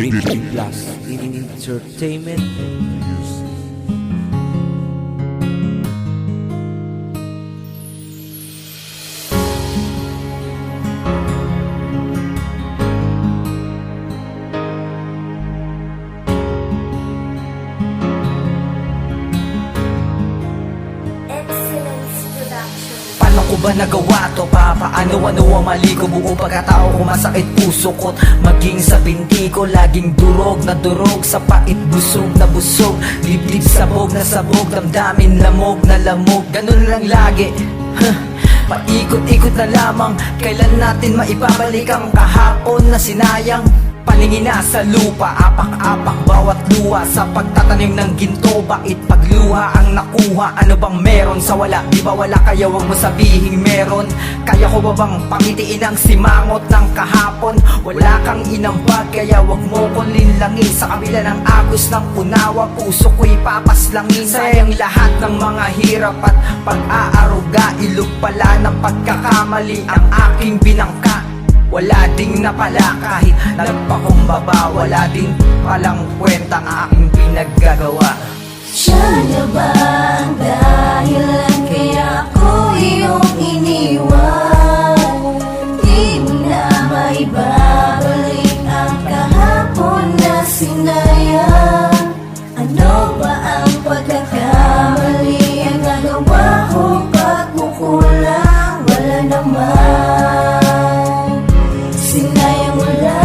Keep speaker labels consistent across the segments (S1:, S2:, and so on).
S1: Plus Entertainment.
S2: Paano ko ba nagawa to? Paano ang mali ko? Buo pagkatao ko, masakit puso ko't maging sa binti ko laging durog na durog, sa pait busog na busog, liblib sabog na sabog, damdamin lamog na lamog. Ganun lang lagi, paikot-ikot na lamang. Kailan natin maibabalik ang kahapon na sinayang? Paningin na sa lupa, apak-apak bawat luha, sa pagtatanim ng ginto, bait pagluha ang nakuha. Ano bang meron sa wala? Di ba wala, kaya wag mo sabihing meron. Kaya ko ba bang pangitiin ang simangot ng kahapon? Wala kang inambag, kaya wag mo kong linlangin. Sa kabila ng agos ng unawa, puso ko'y papaslangin. Sayang lahat ng mga hirap at pag-aaruga, ilog pala ng pagkakamali ang aking binangka. Wala ding napala kahit nagpakumbaba, wala din palang kwenta ang aking pinaggagawa.
S3: Siya na ba ang dahilan kaya ako iyong iniwan? Di mo na maibabalik ang kahapon na sinayang. Ano ba ang pagkakamali ang nagawa ko? Pagkukulang wala naman, sinayang wala.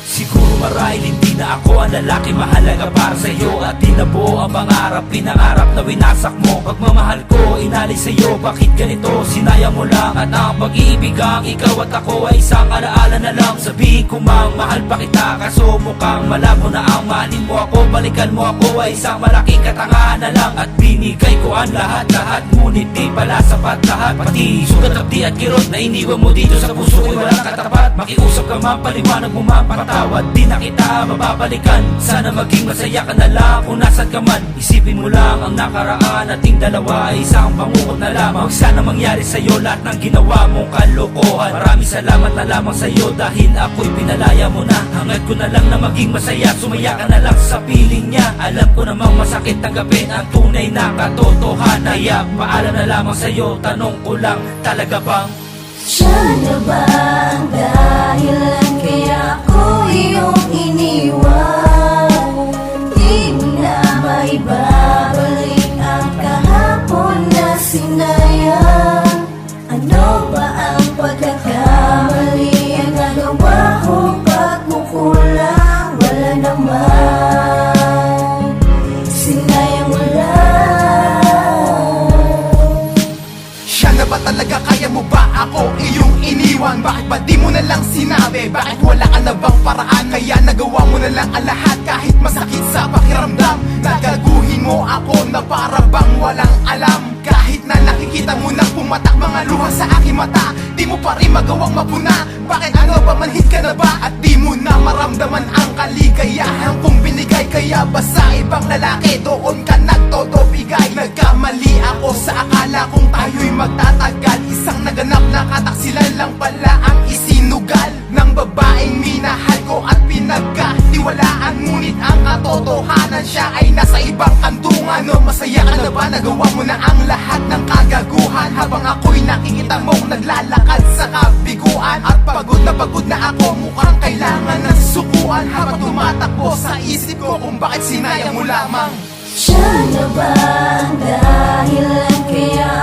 S4: Siguro marahil hindi na ako ang lalaki mahalaga para sa'yo, at di nabuo ang pangarap, pinangarap na winasak mo. Pagmamahal ko inalis sa'yo, bakit ganito? Sinayang mo lang at ang pag-ibig ang ikaw at ako ay isang alaala na lang. Sabihin ko mang mahal pa kita, kaso mukhang malabo na ang mahalin mo ako. Balikan mo ako ay isang malaking katangahan na lang, at binigay ko ang lahat-lahat, ngunit di pala sapat lahat. Pati sugat, abdi at kirot na iniwan mo dito sa puso ko'y walang katapat. Makiusap ka man, paliwanag mo man, patawad, di na kita mababalikan. Sana maging masaya ka na lang kung nasan ka man. Isipin mo lang ang nakaraan, ating dalawa ay isang pangungod na lamang. Huwag sana mangyari sa'yo lahat ng ginawa mong kalokohan. Maraming salamat na lamang sa'yo dahil ako'y pinalaya mo na. Hangad ko na lang na maging masaya, sumaya ka na lang sa piling niya. Alam ko namang masakit tanggapin ang tunay na katotohanan, kaya paalam na lamang sa'yo, tanong ko lang, talaga bang
S3: Siya na ba ang dahilan kaya ako iyong iniwan? Di mo na maibabalik ang kahapon na sinayang. Ano ba ang pagkakamali ang nagawa ko? Pagkukulang wala naman, sinayang wala.
S5: Siya na ba talaga? Kaya mo ba ako iyong iniwan? Bakit ba di mo na lang sinabi? Bakit wala ka na bang paraan? Kaya nagawa mo na lang ang lahat kahit masakit sa pakiramdam. Nagaguhin mo ako na para bang walang alam. Kahit na nakikita mo nang pumatak mga luha sa aking mata, di mo pa rin magawang mapuna. Bakit ano ba, manhid ka na ba? At di mo na maramdaman ang kaligayahan kong binigay. Kaya ba sa ibang lalaki doon ka nagtotobigay? Nagkamali ako sa akala kong tayo'y magtatagal. Isang naganap na kataksilan lang pala ang isinugal ng babaeng minahal ko at pinagkatiwalaan. Ngunit ang katotohanan, siya ay nasa ibang kantungan. No, masaya ka na ba? Nagawa mo na ang lahat ng kagaguhan, habang ako'y nakikita mong naglalakad sa kabiguan. At pagod na ako, mukhang kailangan ng sukuan, habang tumatakbo sa isip ko kung bakit sinayang mo lamang.
S3: Siya na ba ang dahilan kaya